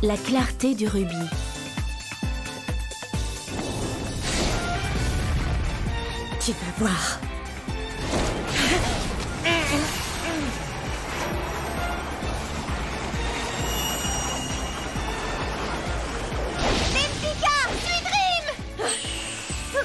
La clarté du rubis. Tu vas voir.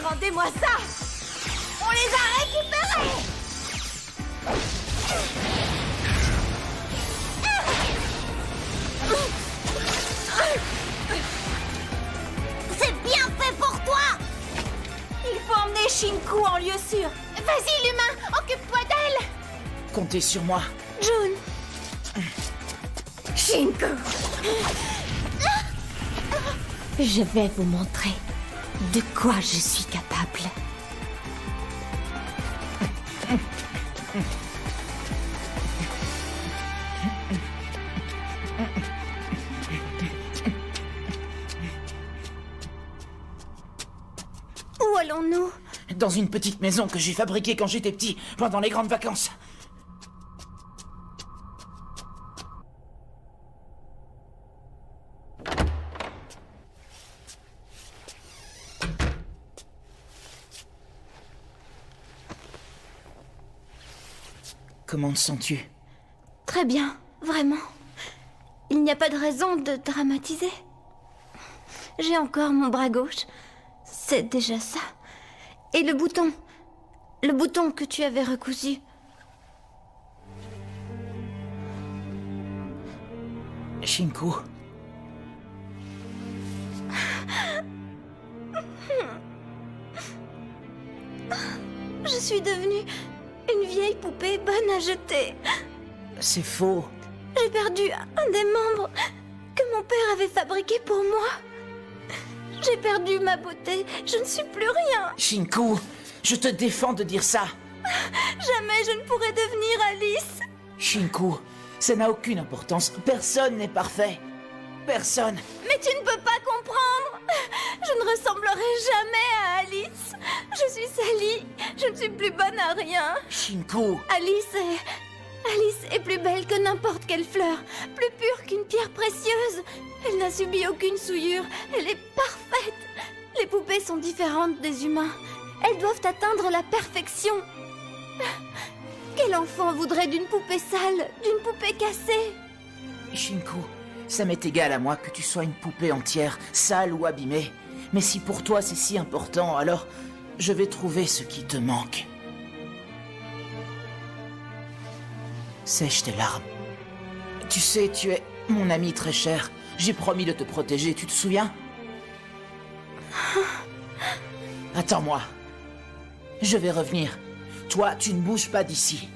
Rendez-moi ça! On les a récupérés! C'est bien fait pour toi! Il faut emmener Shinku en lieu sûr. Vas-y, l'humain, occupe-toi d'elle! Comptez sur moi. June! Shinku! Je vais vous montrer de quoi je suis capable. Où allons-nous? Dans une petite maison que j'ai fabriquée quand j'étais petit, pendant les grandes vacances. Comment te sens-tu? Très bien, vraiment. Il n'y a pas de raison de dramatiser. J'ai encore mon bras gauche. C'est déjà ça. Et le bouton que tu avais recousu. Shinku. Je suis devenue une vieille poupée bonne à jeter. C'est faux. J'ai perdu un des membres que mon père avait fabriqué pour moi. J'ai perdu ma beauté. Je ne suis plus rien. Shinku, je te défends de dire ça. Jamais je ne pourrai devenir Alice. Shinku, ça n'a aucune importance. Personne n'est parfait. Personne. Mais tu ne peux pas comprendre. Je ne ressemblerai jamais à Alice. Je suis salie. Je ne suis plus bonne à rien. Shinku. Alice est plus belle que n'importe quelle fleur, plus pure qu'une pierre précieuse. Elle n'a subi aucune souillure, elle est parfaite. Les poupées sont différentes des humains. Elles doivent atteindre la perfection. Quel enfant voudrait d'une poupée sale, d'une poupée cassée? Shinku, ça m'est égal à moi que tu sois une poupée entière, sale ou abîmée. Mais si pour toi c'est si important, alors je vais trouver ce qui te manque. Sèche tes larmes. Tu sais, tu es mon ami très cher. J'ai promis de te protéger, tu te souviens? Attends-moi. Je vais revenir. Toi, tu ne bouges pas d'ici.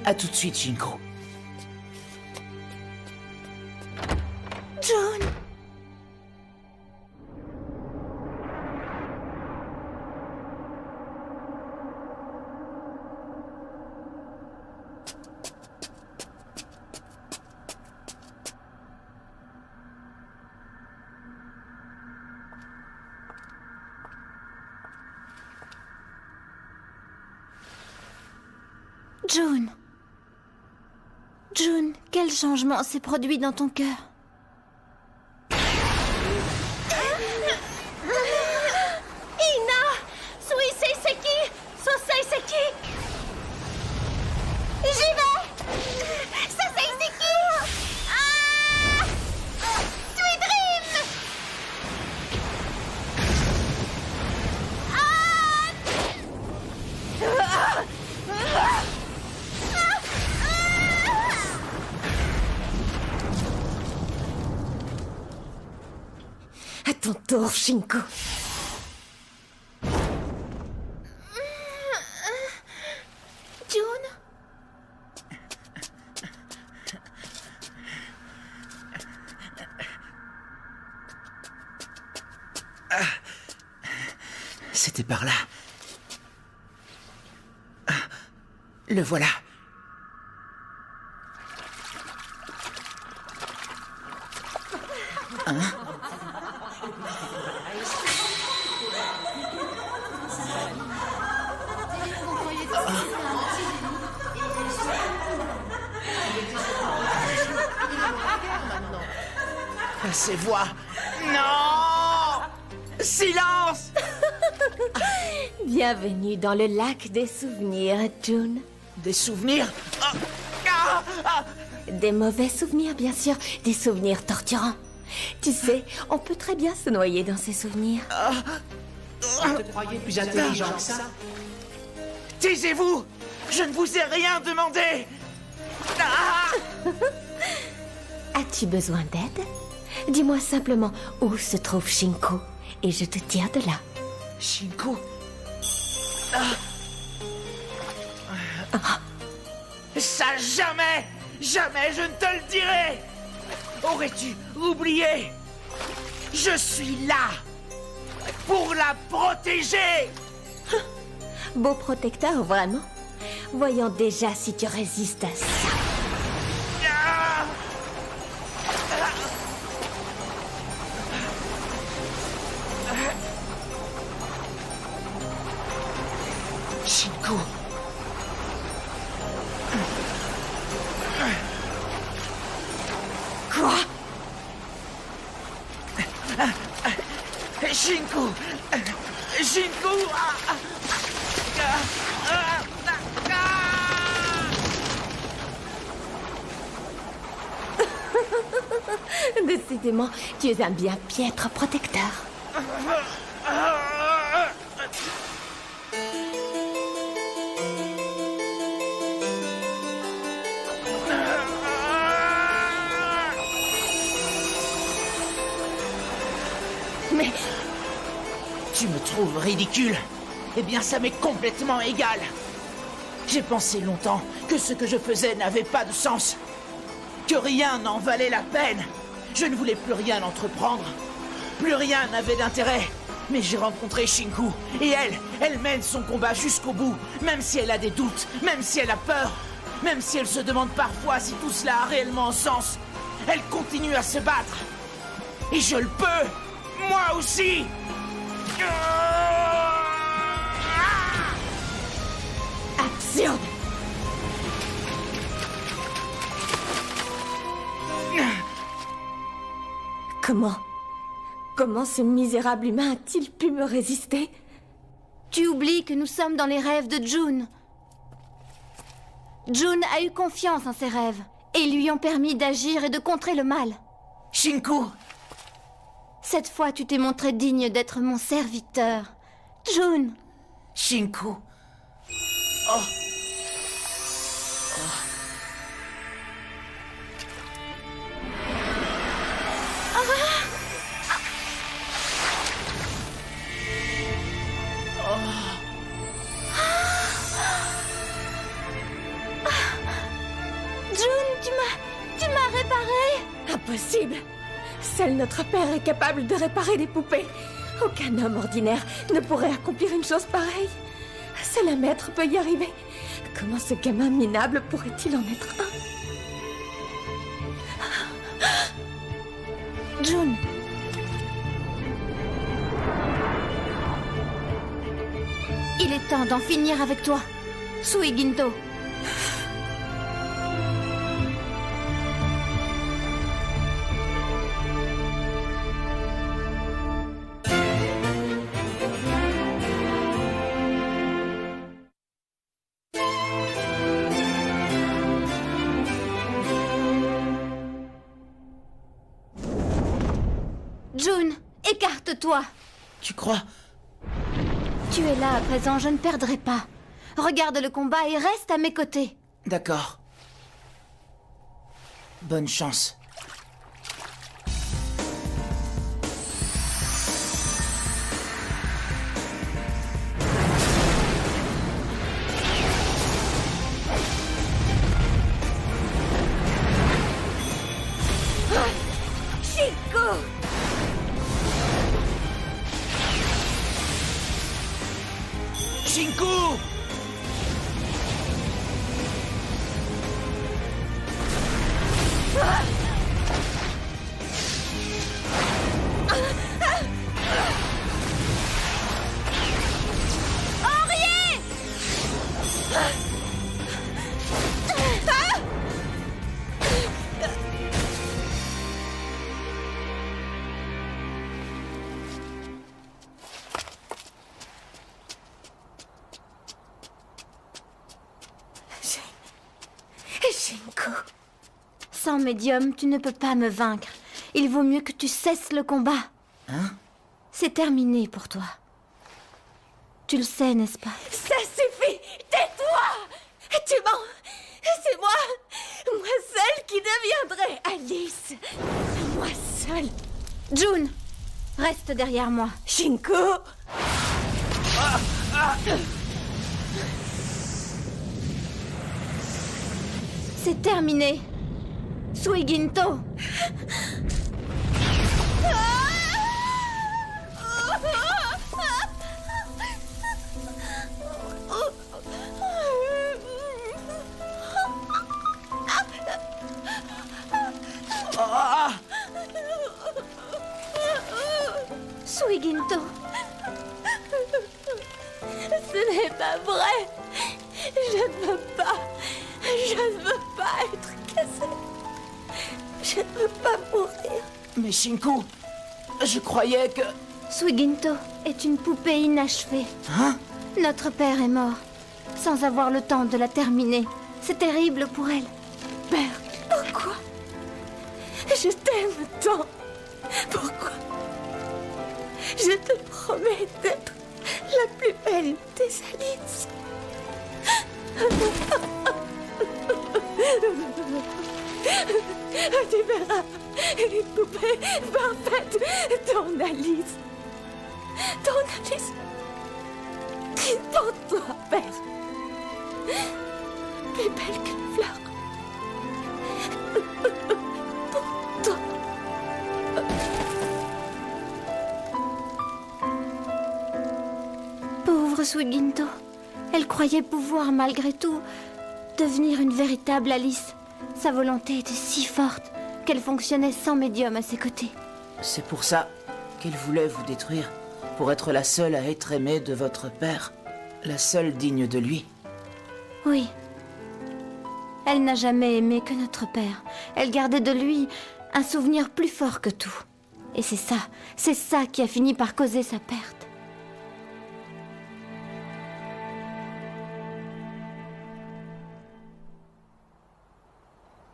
À tout de suite, Shinku. June! June. June, quel changement s'est produit dans ton cœur? Ina! Sui Seiseki! Sosei Seki! J'y vais! Sosei Seki! Ah! Sweet Dream! À ton tour, Shinku. June? C'était par là. Ah, le voilà. Ces voix. Non! Silence! Bienvenue dans le lac des souvenirs, June. Des souvenirs? Ah, ah, ah. Des mauvais souvenirs, bien sûr. Des souvenirs torturants. Tu sais, on peut très bien se noyer dans ces souvenirs. Vous te croyez plus intelligent que ça? Taisez-vous! Je ne vous ai rien demandé! Ah! As-tu besoin d'aide? Dis-moi simplement où se trouve Shinku, et je te tire de là. Shinku? Ça jamais! Jamais je ne te le dirai! Aurais-tu oublié? Je suis là! Pour la protéger! Beau protecteur, vraiment. Voyons déjà si tu résistes à ça. Ah! Shinku. Quoi? Shinku. Shinku. Décidément, tu es un bien piètre protecteur. Mais Tu me trouves ridicule? Eh bien, ça m'est complètement égal. J'ai pensé longtemps que ce que je faisais n'avait pas de sens. Que rien n'en valait la peine. Je ne voulais plus rien entreprendre. Plus rien n'avait d'intérêt. Mais j'ai rencontré Shinku. Et elle mène son combat jusqu'au bout. Même si elle a des doutes, même si elle a peur. Même si elle se demande parfois si tout cela a réellement un sens. Elle continue à se battre. Et je le peux. Moi aussi. absurde! Comment ce misérable humain a-t-il pu me résister? Tu oublies que nous sommes dans les rêves de June. June a eu confiance en ses rêves et lui ont permis d'agir et de contrer le mal. Shinku. Cette fois, tu t'es montré digne d'être mon serviteur. June. Shinku. Oh. June, tu m'as réparé. Impossible! Seul notre père est capable de réparer des poupées. Aucun homme ordinaire ne pourrait accomplir une chose pareille. Seul un maître peut y arriver. Comment ce gamin minable pourrait-il en être un? June. Il est temps d'en finir avec toi, Suiginto. June, écarte-toi. Tu crois? Tu es là à présent, je ne perdrai pas. Regarde le combat et reste à mes côtés. D'accord. Bonne chance. Chico! Shinku! Sans médium, tu ne peux pas me vaincre. Il vaut mieux que tu cesses le combat. Hein? C'est terminé pour toi. Tu le sais, n'est-ce pas? Ça suffit! Tais-toi! Tu mens! C'est moi! Moi seule qui deviendrai Alice! Moi seule! June, reste derrière moi. Shinko! C'est terminé. Suiginto. Suiginto. Ce n'est pas vrai! Je ne veux pas! Je ne veux pas être cassée! Je ne veux pas mourir! Mais Shinku, je croyais que... Suiginto est une poupée inachevée. Hein? Notre père est mort, sans avoir le temps de la terminer. C'est terrible pour elle. Père, pourquoi? Je t'aime tant! Pourquoi? Je te promets d'être la plus belle des Alice. Tu verras une poupée parfaite, ton Alice. Ton Alice. Pour toi, père. Plus belle qu'une fleur. Pour toi. Pauvre Suiginto. Elle croyait pouvoir, malgré tout, devenir une véritable Alice. Sa volonté était si forte qu'elle fonctionnait sans médium à ses côtés. C'est pour ça qu'elle voulait vous détruire, pour être la seule à être aimée de votre père, la seule digne de lui. Oui. Elle n'a jamais aimé que notre père. Elle gardait de lui un souvenir plus fort que tout. Et c'est ça qui a fini par causer sa perte.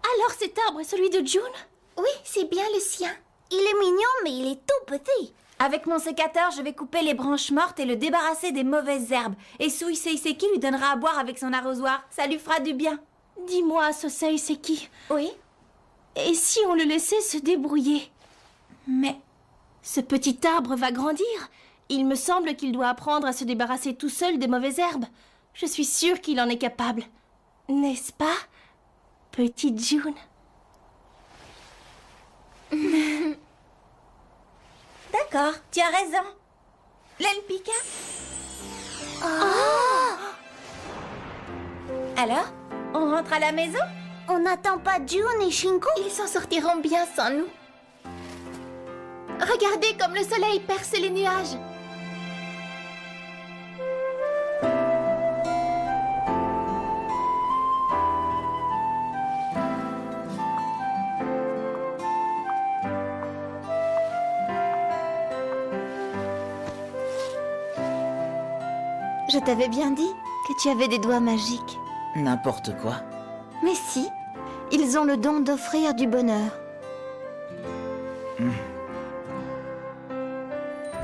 Alors cet arbre est celui de June? Oui, c'est bien le sien. Il est mignon, mais il est tout petit. Avec mon sécateur, je vais couper les branches mortes et le débarrasser des mauvaises herbes. Et Sui Seiseki lui donnera à boire avec son arrosoir. Ça lui fera du bien. Dis-moi, Sosei Seki. Oui? Et si on le laissait se débrouiller? Mais ce petit arbre va grandir. Il me semble qu'il doit apprendre à se débarrasser tout seul des mauvaises herbes. Je suis sûre qu'il en est capable. N'est-ce pas, petite June? D'accord, tu as raison. L'Elpika. Alors, on rentre à la maison? On n'attend pas June et Shinko? Ils s'en sortiront bien sans nous. Regardez comme le soleil perce les nuages. Je t'avais bien dit que tu avais des doigts magiques. N'importe quoi. Mais si, ils ont le don d'offrir du bonheur.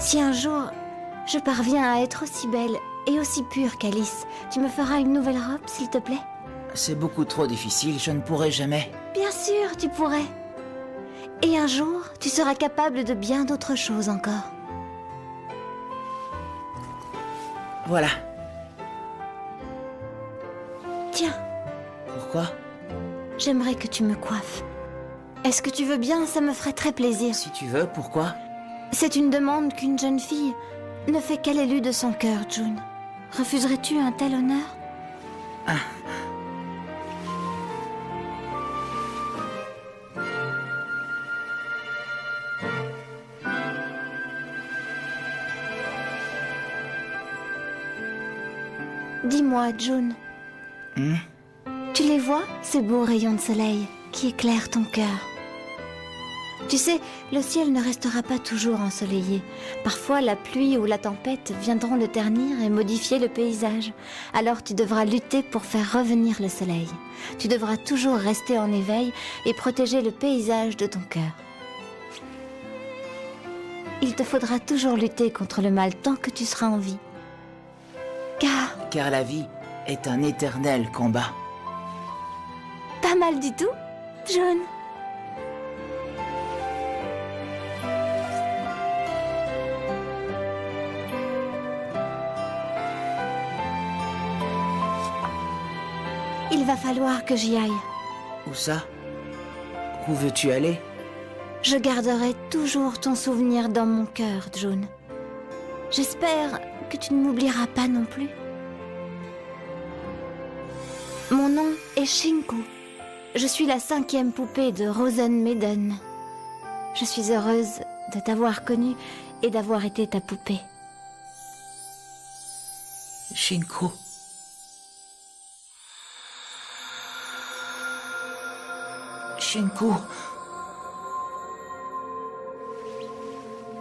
Si un jour, je parviens à être aussi belle et aussi pure qu'Alice, tu me feras une nouvelle robe, s'il te plaît? C'est beaucoup trop difficile, je ne pourrai jamais. Bien sûr, tu pourrais. Et un jour, tu seras capable de bien d'autres choses encore. Voilà. Tiens, Pourquoi? j'aimerais que tu me coiffes. Est-ce que tu veux bien? Ça me ferait très plaisir. Si tu veux, pourquoi? C'est une demande qu'une jeune fille ne fait qu'à l'élu de son cœur, June. Refuserais-tu un tel honneur? Dis-moi, June. Tu les vois, ces beaux rayons de soleil qui éclairent ton cœur? Tu sais, le ciel ne restera pas toujours ensoleillé. Parfois, la pluie ou la tempête viendront le ternir et modifier le paysage. Alors tu devras lutter pour faire revenir le soleil. Tu devras toujours rester en éveil et protéger le paysage de ton cœur. Il te faudra toujours lutter contre le mal tant que tu seras en vie. Car la vie est un éternel combat. Pas mal du tout, John. Il va falloir que j'y aille. Où ça? Où veux-tu aller? Je garderai toujours ton souvenir dans mon cœur, John. J'espère que tu ne m'oublieras pas non plus. Mon nom est Shinku. Je suis la 5e poupée de Rosen Maiden. Je suis heureuse de t'avoir connue et d'avoir été ta poupée. Shinku. Shinku.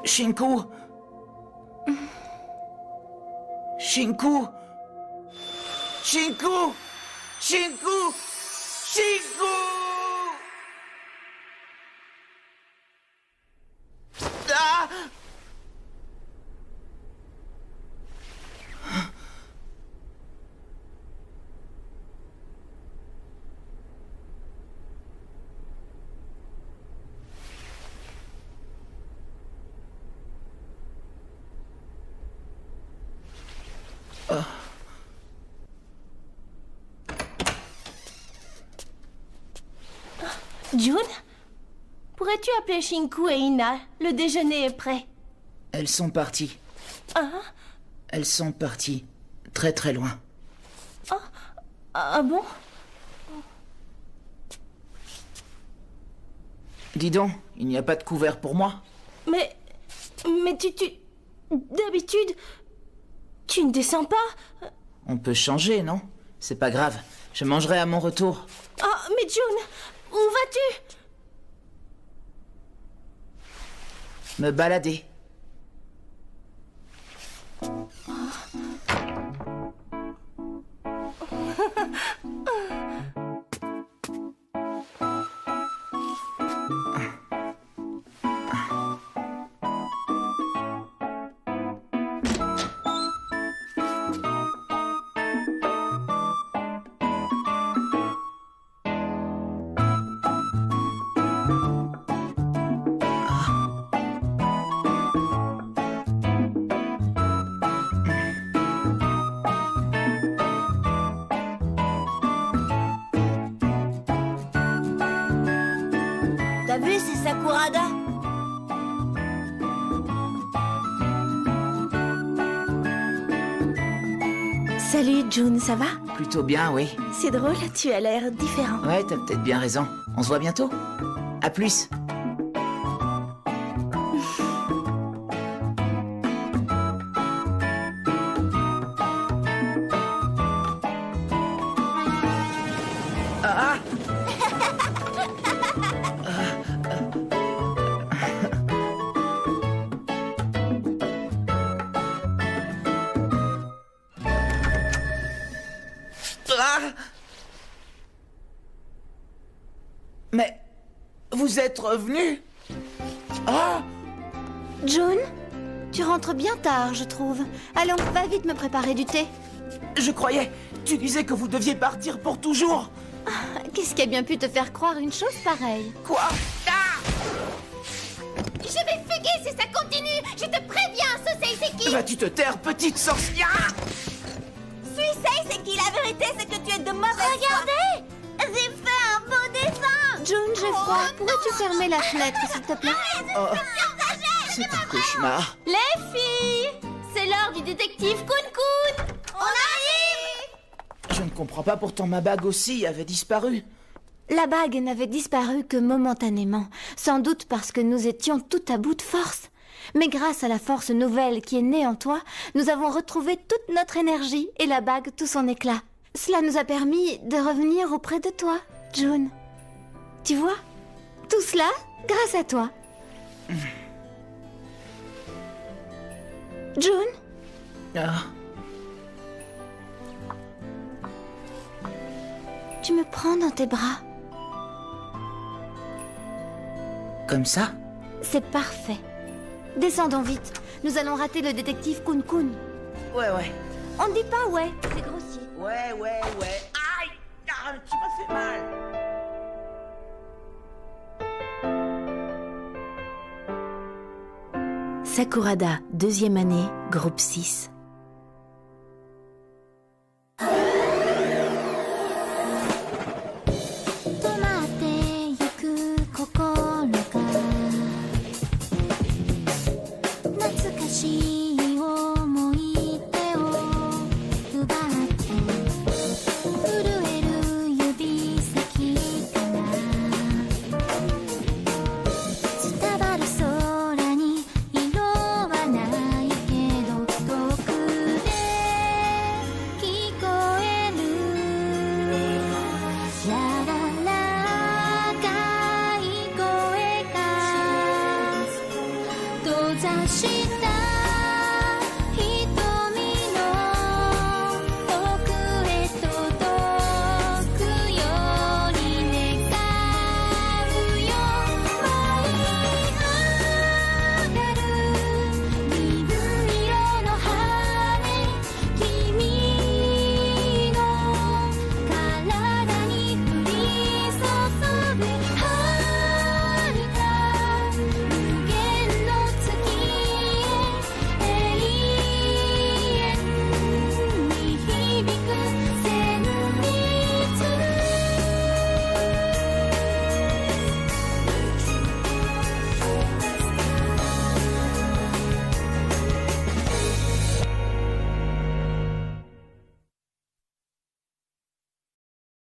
Shinku. Shinku. Shinku. Shinku. Shinku. Ah! June? Pourrais-tu appeler Shinku et Ina? Le déjeuner est prêt. Elles sont parties. Ah? Elles sont parties. Très très loin. Ah bon? Dis donc, il n'y a pas de couvert pour moi? Mais tu... D'habitude, tu ne descends pas? On peut changer, non? C'est pas grave. Je mangerai à mon retour. Ah, mais June, où vas-tu? Me balader. T'as vu, c'est Sakurada. Salut June, ça va? Plutôt bien, oui. C'est drôle, tu as l'air différent. Ouais, t'as peut-être bien raison. On se voit bientôt. À plus. Ah! Ah! Mais vous êtes revenu? Ah! John, tu rentres bien tard, je trouve. Allons, va vite me préparer du thé. Je croyais... Tu disais que vous deviez partir pour toujours. Qu'est-ce qui a bien pu te faire croire une chose pareille? Quoi? Ah! Je vais fuguer si ça continue. Je te préviens, Sosei Seki. Vas-tu te taire, petite sorcière? Suisei, c'est qui? La vérité, c'est que tu es de mauvaise foi. Regardez, j'ai fait un beau dessin. John, j'ai froid. Pourrais-tu fermer la fenêtre, s'il te plaît? Oh, c'est un cauchemar. Les filles, c'est l'heure du détective Kun-kun. On arrive. Je ne comprends pas, pourtant ma bague aussi avait disparu. La bague n'avait disparu que momentanément, sans doute parce que nous étions tout à bout de force. Mais grâce à la force nouvelle qui est née en toi, nous avons retrouvé toute notre énergie et la bague tout son éclat. Cela nous a permis de revenir auprès de toi, June. Tu vois, Tout cela grâce à toi. June, Ah, tu me prends dans tes bras. comme ça? C'est parfait. Descendons vite. Nous allons rater le détective Kun Kun. Ouais, ouais. On ne dit pas ouais, c'est grossier. Ouais. Aïe! Ah, tu m'as fait mal! Sakurada, 2e année, groupe 6.